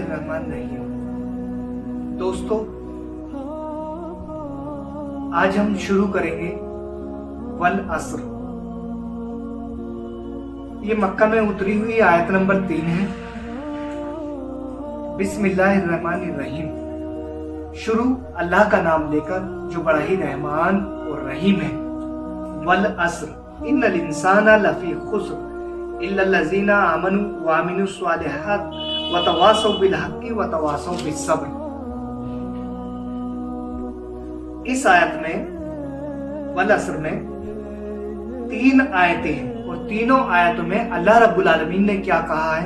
बिस्मिल्लाहिर्रहमानिर्रहीम। दोस्तों, आज हम शुरू करेंगे वल असर। ये मक्का में उतरी हुई आयत नंबर 3 है। बिस्मिल्लाहिर्रहमानिर्रहीम। शुरू अल्लाह का नाम लेकर जो बड़ा ही रहमान और रहीम है। वल असर इन्नल इंसाना लफी खुस्र इल्लल्लज़ीना आमनु व अमिलुस स्वालिहात व तवासौ बिल हक़्क़ि व तवासौ बिस सब्र। इस आयत में वल असर में 3 आयतें हैं और तीनों आयतों में अल्लाह रब्बुल आलमीन ने क्या कहा है,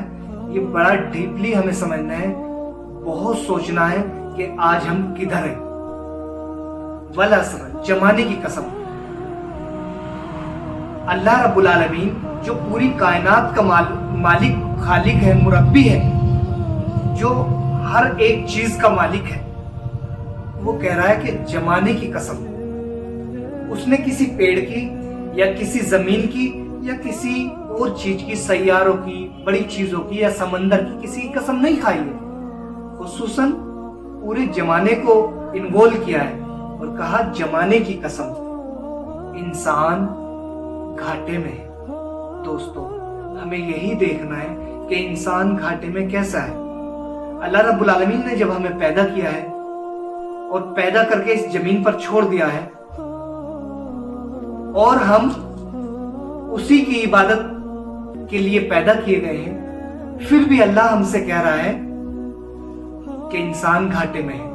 ये बड़ा डीपली हमें समझना है, बहुत सोचना है कि आज हम किधर हैं। वल असर, जमाने की कसम। अल्लाह रब्बुल आलमीन जो पूरी कायनात का मालिक खालिक है, मुरब्बी है, जो हर एक चीज का मालिक है, वो कह रहा है कि जमाने की कसम। उसने किसी पेड़ की या किसी जमीन की या किसी और चीज की, सैयारों की, बड़ी चीजों की या समंदर की किसी की कसम नहीं खाई है। खुसूसन पूरे जमाने को इन्वॉल्व किया है और कहा जमाने की कसम। इंसान घाटे में है। दोस्तों, हमें यही देखना है कि इंसान घाटे में कैसा है। अल्लाह रब्बुल आलमीन ने जब हमें पैदा किया है और पैदा करके इस जमीन पर छोड़ दिया है और हम उसी की इबादत के लिए पैदा किए गए हैं, फिर भी अल्लाह हमसे कह रहा है कि इंसान घाटे में है।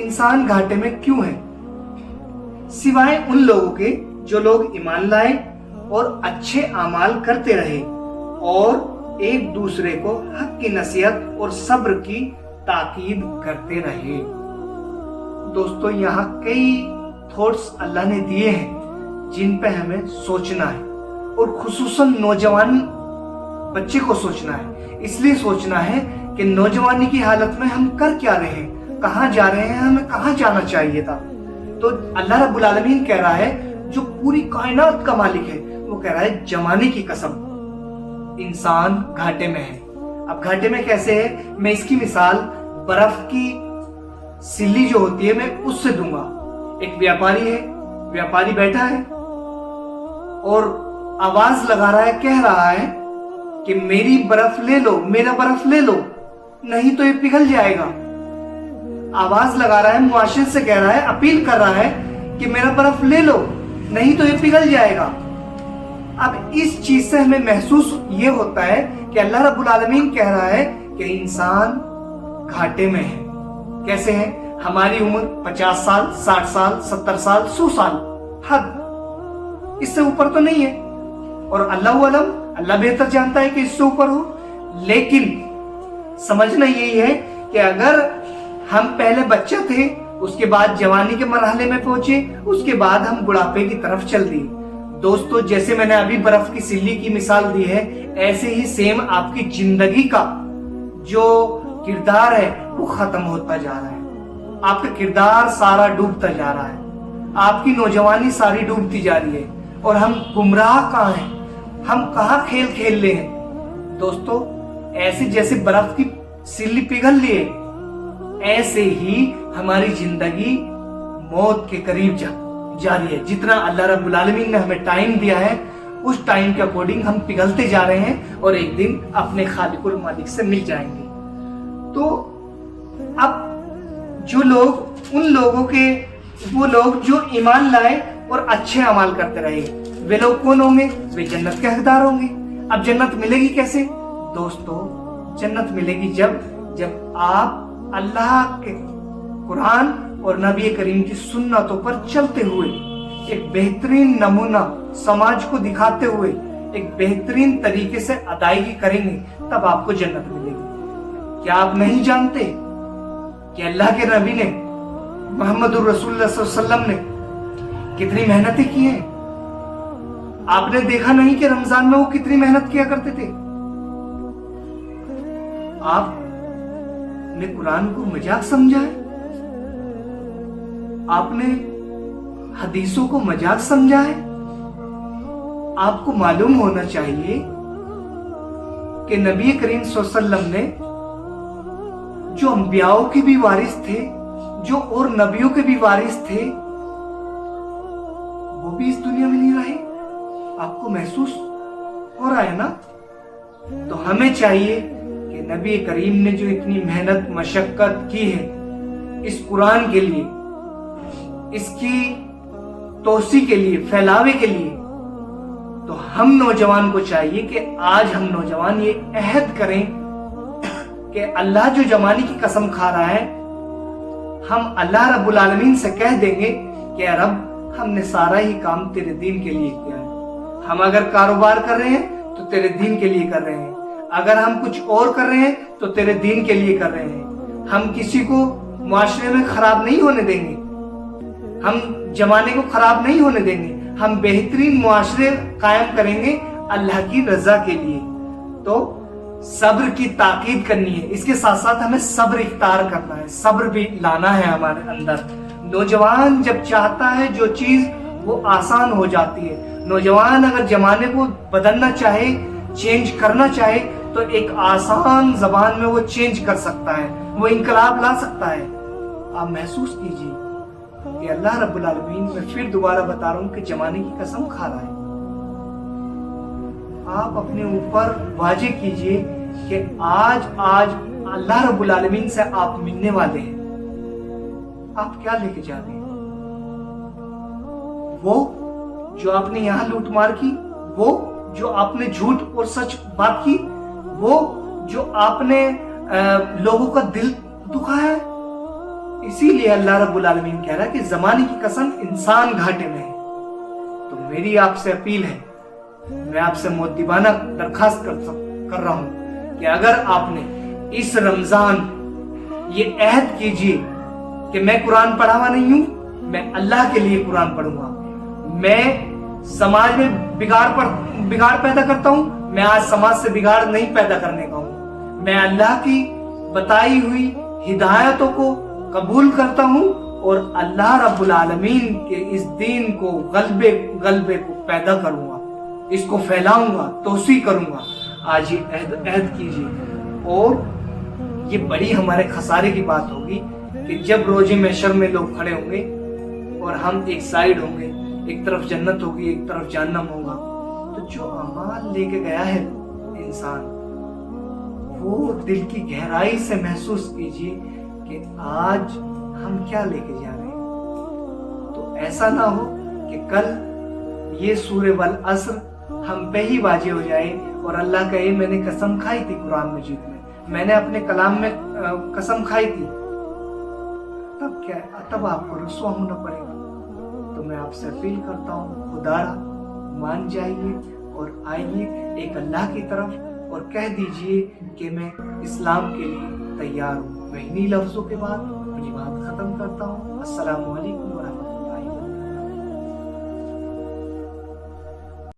इंसान घाटे में क्यों है? सिवाय उन लोगों के जो लोग ईमान लाए और अच्छे अमाल करते रहे और एक दूसरे को हक की नसीहत और सब्र की ताकीद करते रहे। दोस्तों, यहाँ कई थॉट्स अल्लाह ने दिए हैं जिन पे हमें सोचना है और खुसूसन नौजवान बच्चे को सोचना है। इसलिए सोचना है कि नौजवानी की हालत में हम कर क्या रहे हैं, कहाँ जा रहे हैं, हमें कहाँ जाना चाहिए था। तो अल्लाह रब्बुल आलमीन कह रहा है जो पूरी कायनात का मालिक है, वो कह रहा है जमाने की कसम, इंसान घाटे में है। अब घाटे में कैसे है, मैं इसकी मिसाल बर्फ की सिल्ली जो होती है मैं उससे दूंगा। एक व्यापारी है, व्यापारी बैठा है और आवाज लगा रहा है, कह रहा है कि मेरी बर्फ ले लो, मेरा बर्फ ले लो, नहीं तो ये पिघल जाएगा। आवाज लगा रहा है, मुआशिर से कह रहा है, अपील कर रहा है कि मेरा बर्फ ले लो, नहीं तो ये पिघल जाएगा। अब इस चीज से हमें महसूस ये होता है कि अल्लाह रब्बुल आलमीन कह रहा है कि इंसान घाटे में है। कैसे है? हमारी उम्र 50 साल, 60 साल, 70 साल, 100 साल, हद, इससे ऊपर तो नहीं है। और अल्लाह अलम, अल्लाह बेहतर जानता है कि इससे ऊपर हो। लेकिन समझना यही है कि अगर हम पहले बच्चा थे, उसके बाद जवानी के मरहले में पहुंचे, उसके बाद हम बुढ़ापे की तरफ चल दिए। दोस्तों, जैसे मैंने अभी बर्फ की सिल्ली की मिसाल दी है, ऐसे ही सेम आपकी जिंदगी का जो किरदार है वो खत्म होता जा रहा है। आपका किरदार सारा डूबता जा रहा है, आपकी नौजवानी सारी डूबती जा रही है और हम गुमराह कहाँ हैं, हम कहाँ खेल खेल रहे हैं। दोस्तों, ऐसे जैसे बर्फ की सिल्ली पिघल लिए, ऐसे ही हमारी जिंदगी मौत के करीब जा रही है। जितना अल्लाह रब्बुल आलमीन ने हमें टाइम दिया है, उस टाइम के अकॉर्डिंग हम पिघलते जा रहे हैं और एक दिन अपने खालिकुल मालिक से मिल जाएंगे। तो अब जो लोग, उन लोगों के, वो लोग जो ईमान लाए और अच्छे अमाल करते रहे, वे लोग कौन होंगे? वे जन्नत के हकदार होंगे। अब जन्नत मिलेगी कैसे? दोस्तों, जन्नत मिलेगी जब आप अल्लाह के कुरान और नबी करीम की सुन्नतों पर चलते हुए, एक बेहतरीन नमूना समाज को दिखाते हुए, एक बेहतरीन तरीके से अदायगी करेंगे, तब आपको जन्नत मिलेगी। क्या आप नहीं जानते कि अल्लाह के नबी ने, मोहम्मदुर रसूलुल्लाह सल्लल्लाहु अलैहि वसल्लम ने कितनी मेहनतें की हैं? आपने देखा नहीं कि रमजान में वो कितनी मेहनत किया करते थे? आपने कुरान को मजाक समझा है? आपने हदीसों को मजाक समझा है? आपको मालूम होना चाहिए कि नबी करीम सल्लल्लाहु अलैहि वसल्लम ने जो अंबियाओं के भी वारिस थे, जो और नबियों के भी वारिस थे, वो भी इस दुनिया में नहीं रहे। आपको महसूस हो रहा है ना? तो हमें चाहिए कि नबी करीम ने जो इतनी मेहनत मशक्कत की है इस कुरान के लिए, इसकी तोसी के लिए, फैलावे के लिए, तो हम नौजवान को चाहिए कि आज हम नौजवान ये अहद करें कि अल्लाह जो जमाने की कसम खा रहा है, हम अल्लाह रब्बुल आलमीन से कह देंगे कि रब हमने सारा ही काम तेरे दीन के लिए किया है। हम अगर कारोबार कर रहे हैं तो तेरे दीन के लिए कर रहे हैं, अगर हम कुछ और कर रहे हैं तो तेरे दीन के लिए कर रहे हैं। हम किसी को मुआशरे में खराब नहीं होने देंगे, हम जमाने को खराब नहीं होने देंगे, हम बेहतरीन मुआशरे कायम करेंगे अल्लाह की रजा के लिए। तो सब्र की ताकीद करनी है, इसके साथ साथ हमें सब्र इख्तियार करना है, सब्र भी लाना है हमारे अंदर। नौजवान जब चाहता है जो चीज वो आसान हो जाती है। नौजवान अगर जमाने को बदलना चाहे, चेंज करना चाहे, तो एक आसान जबान में वो चेंज कर सकता है, वो इनकलाब ला सकता है। आप महसूस कीजिए कि अल्लाह रब्बुल आलमीन, मैं फिर दोबारा बता रहा हूं कि जमाने की कसम खा रहा है। आप अपने ऊपर वाजे कीजिए कि आज अल्लाह रब्बुल आलमीन से आप मिलने वाले हैं। आप क्या लेके जा रहे हैं? वो जो आपने यहां लूटमार की, वो जो आपने झूठ और सच बात की, वो जो आपने लोगों का दिल दुखाया है। इसीलिए अल्लाह रब्बुल आलमीन कह रहा है कि जमाने की कसम इंसान घाटे में है। तो मेरी आपसे अपील है, मैं आपसे मुद्दिबाना दरखास्त कर रहा हूं कि अगर आपने इस रमजान ये अहद कीजिए कि मैं कुरान पढ़ा हुआ नहीं हूं, मैं अल्लाह के लिए कुरान पढ़ूंगा। मैं समाज में बिगाड़ पैदा करता हूं, मैं आज समाज से बिगाड़ नहीं पैदा करने का हूं। मैं अल्लाह की बताई हुई हिदायतों को कबूल करता हूं और अल्लाह रब्बुल आलमीन के इस दीन को गलबे को पैदा करूंगा, इसको फैलाऊंगा, तोसी करूंगा। आज ये अहद कीजिए। और ये बड़ी हमारे खसारे की बात होगी कि जब रोजे महशर में लोग खड़े होंगे और हम एक साइड होंगे, एक तरफ जन्नत होगी, एक तरफ जहन्नम होगा, तो जो अमाल लेके गया है इंसान, वो दिल की गहराई से महसूस कीजिए कि आज हम क्या लेके जा रहे हैं। तो ऐसा ना हो कि कल ये सूरे वल अस्र हम पे ही वाजे हो जाए और अल्लाह कहे मैंने कसम खाई थी कुरान मजीद में, मैंने अपने कलाम में कसम खाई थी, तब क्या है? तब आपको रुसवा होना पड़ेगा। तो मैं आपसे अपील करता हूँ, खुदारा मान जाइए और आइए एक अल्लाह की तरफ और कह दीजिए कि मैं इस्लाम के लिए तैयार हूँ। मैं इन्हीं लफ्जों के बाद अपनी बात खत्म करता हूँ। अस्सलामु अलैकुम व रहमतुल्लाह।